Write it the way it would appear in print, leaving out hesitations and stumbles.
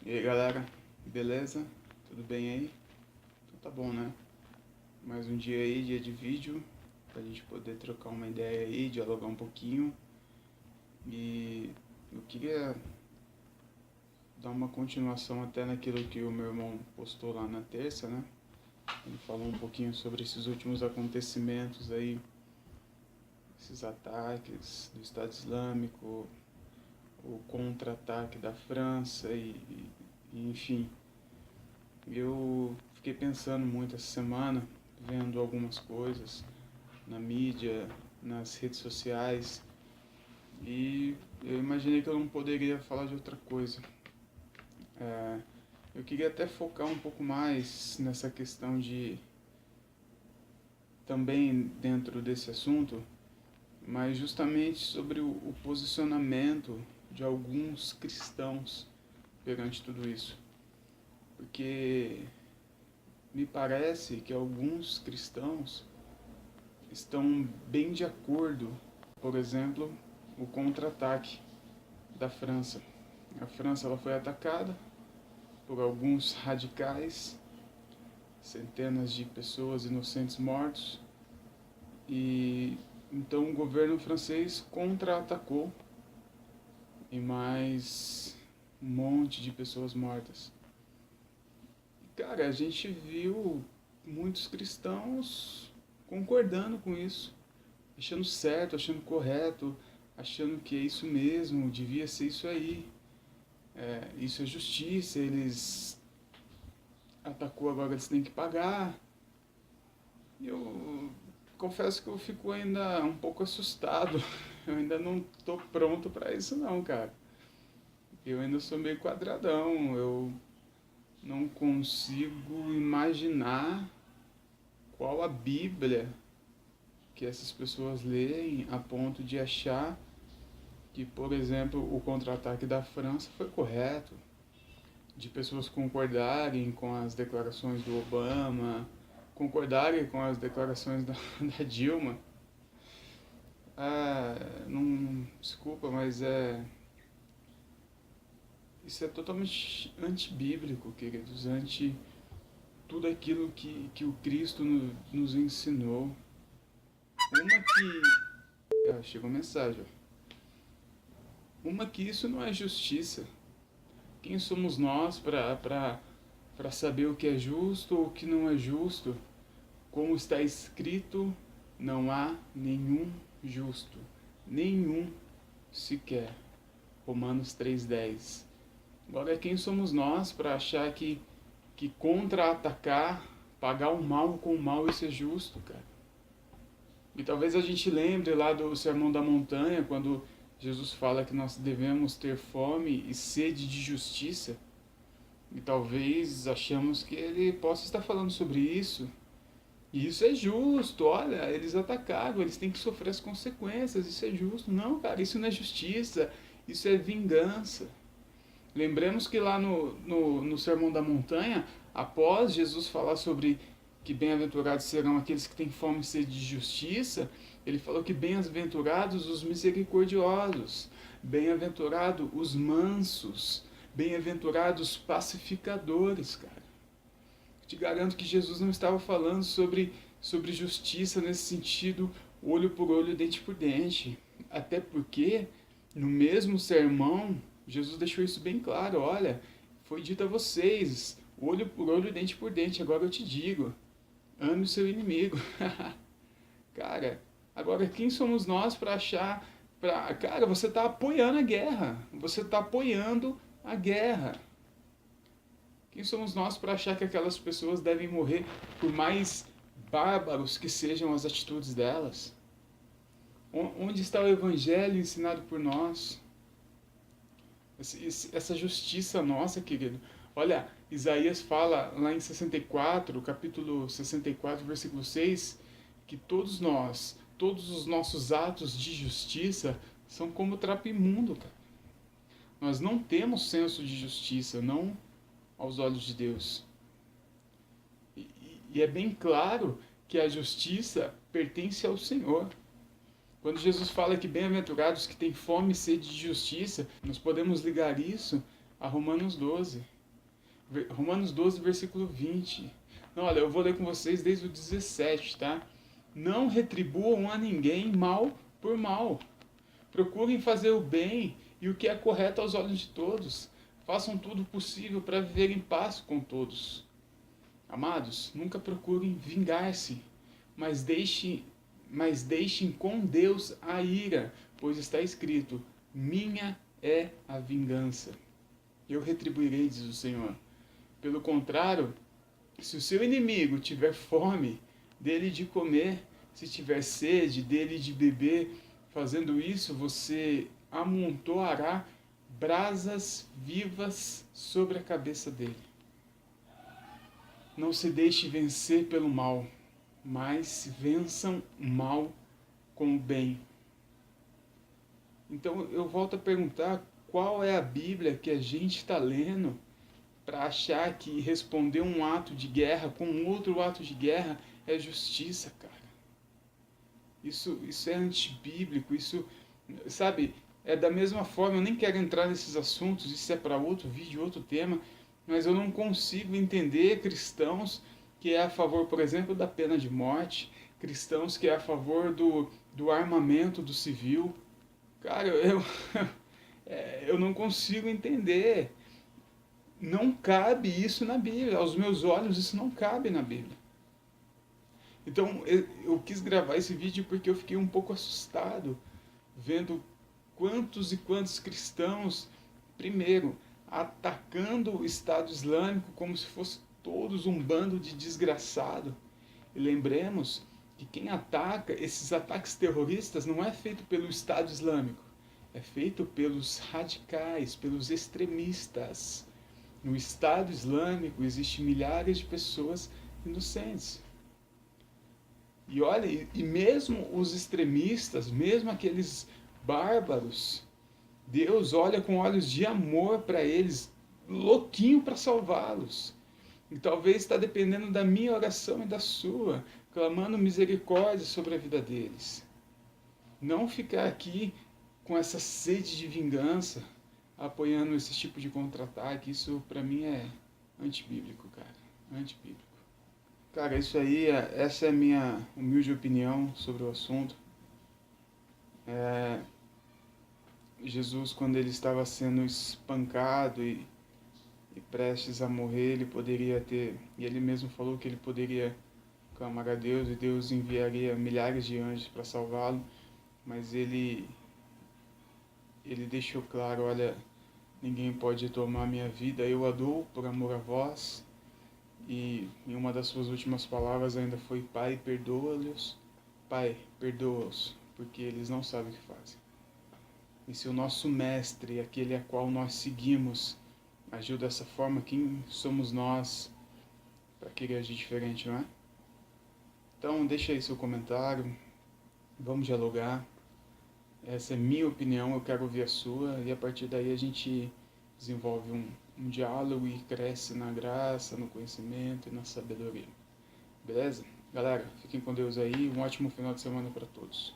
E aí galera, beleza? Tudo bem aí? Então tá bom, né? Mais um dia aí, dia de vídeo, pra gente poder trocar uma ideia aí, dialogar um pouquinho. E eu queria dar uma continuação até naquilo que o meu irmão postou lá na terça, né? Ele falou um pouquinho sobre esses últimos acontecimentos aí, esses ataques do Estado Islâmico, o contra-ataque da França enfim. Eu fiquei pensando muito essa semana, vendo algumas coisas na mídia, nas redes sociais, e eu imaginei que eu não poderia falar de outra coisa. Eu queria até focar um pouco mais nessa questão de, também dentro desse assunto, mas justamente sobre o posicionamento de alguns cristãos perante tudo isso. Porque me parece que alguns cristãos estão bem de acordo, por exemplo, o contra-ataque da França. A França ela foi atacada por alguns radicais, centenas de pessoas inocentes mortos, e então o governo francês contra-atacou e mais um monte de pessoas mortas. Cara, a gente viu muitos cristãos concordando com isso, achando certo, achando correto, achando que é isso mesmo, devia ser isso aí. Isso é justiça, eles atacou, agora eles têm que pagar. E eu confesso que eu fico ainda um pouco assustado. Eu ainda não tô pronto para isso não, cara. Eu ainda sou meio quadradão, eu não consigo imaginar qual a Bíblia que essas pessoas leem a ponto de achar que, por exemplo, o contra-ataque da França foi correto, de pessoas concordarem com as declarações do Obama, concordarem com as declarações da Dilma. Não, desculpa, mas isso é totalmente antibíblico, queridos, anti tudo aquilo que o Cristo nos ensinou. Uma que... chegou mensagem. Uma que isso não é justiça. Quem somos nós para saber o que é justo ou o que não é justo? Como está escrito, não há nenhum justo, nenhum sequer. Romanos 3,10. Agora, quem somos nós para achar que contra-atacar, pagar o mal com o mal, isso é justo, cara? E talvez a gente lembre lá do Sermão da Montanha, quando Jesus fala que nós devemos ter fome e sede de justiça. E talvez achamos que ele possa estar falando sobre isso. E isso é justo, olha, eles atacaram, eles têm que sofrer as consequências, isso é justo. Não, cara, isso não é justiça, isso é vingança. Lembremos que lá no Sermão da Montanha, após Jesus falar sobre que bem-aventurados serão aqueles que têm fome e sede de justiça, ele falou que bem-aventurados os misericordiosos, bem-aventurados os mansos, bem-aventurados os pacificadores, cara. Te garanto que Jesus não estava falando sobre justiça nesse sentido, olho por olho, dente por dente. Até porque, no mesmo sermão, Jesus deixou isso bem claro. Olha, foi dito a vocês, olho por olho, dente por dente. Agora eu te digo, ame o seu inimigo. Cara, agora quem somos nós para achar... Cara, você está apoiando a guerra. Você está apoiando a guerra. Quem somos nós para achar que aquelas pessoas devem morrer, por mais bárbaros que sejam as atitudes delas? Onde está o evangelho ensinado por nós? Essa justiça nossa, querido. Olha, Isaías fala lá em 64, capítulo 64, versículo 6, que todos nós, todos os nossos atos de justiça são como trapo imundo, cara. Nós não temos senso de justiça, não aos olhos de Deus. E é bem claro que a justiça pertence ao Senhor. Quando Jesus fala que bem-aventurados que têm fome e sede de justiça, nós podemos ligar isso a Romanos 12. Romanos 12, versículo 20. Não, olha, eu vou ler com vocês desde o 17, tá? Não retribuam a ninguém mal por mal. Procurem fazer o bem e o que é correto aos olhos de todos. Façam tudo possível para viver em paz com todos. Amados, nunca procurem vingar-se, mas deixem com Deus a ira, pois está escrito: minha é a vingança. Eu retribuirei, diz o Senhor. Pelo contrário, se o seu inimigo tiver fome, dele de comer, se tiver sede, dele de beber, fazendo isso, você amontoará brasas vivas sobre a cabeça dele. Não se deixe vencer pelo mal, mas vençam o mal com o bem. Então eu volto a perguntar, qual é a Bíblia que a gente está lendo para achar que responder um ato de guerra com outro ato de guerra é justiça, cara? Isso é antibíblico, isso, sabe, é da mesma forma, eu nem quero entrar nesses assuntos, isso é para outro vídeo, outro tema, mas eu não consigo entender cristãos que é a favor, por exemplo, da pena de morte, cristãos que é a favor do armamento do civil. Cara, eu não consigo entender. Não cabe isso na Bíblia. Aos meus olhos, isso não cabe na Bíblia. Então, eu quis gravar esse vídeo porque eu fiquei um pouco assustado vendo quantos e quantos cristãos, primeiro, atacando o Estado Islâmico como se fosse todos um bando de desgraçado. E lembremos que quem ataca esses ataques terroristas não é feito pelo Estado Islâmico, é feito pelos radicais, pelos extremistas. No Estado Islâmico existem milhares de pessoas inocentes. E olha, e mesmo os extremistas, mesmo aqueles bárbaros, Deus olha com olhos de amor para eles, louquinho para salvá-los. E talvez está dependendo da minha oração e da sua, clamando misericórdia sobre a vida deles. Não ficar aqui com essa sede de vingança, apoiando esse tipo de contra-ataque, isso para mim é antibíblico, cara. Antibíblico. Cara, essa é a minha humilde opinião sobre o assunto. Jesus, quando ele estava sendo espancado e prestes a morrer, ele poderia ter, e ele mesmo falou que ele poderia clamar a Deus e Deus enviaria milhares de anjos para salvá-lo, mas ele deixou claro: olha, ninguém pode tomar minha vida, eu a dou por amor a vós. E em uma das suas últimas palavras ainda foi: Pai, perdoa-os, Pai, perdoa-os, porque eles não sabem o que fazem. E se o nosso mestre, aquele a qual nós seguimos, agiu dessa forma, quem somos nós para querer agir diferente, não é? Então deixa aí seu comentário, vamos dialogar. Essa é minha opinião, eu quero ouvir a sua, e a partir daí a gente desenvolve um diálogo e cresce na graça, no conhecimento e na sabedoria. Beleza? Galera, fiquem com Deus aí, um ótimo final de semana para todos.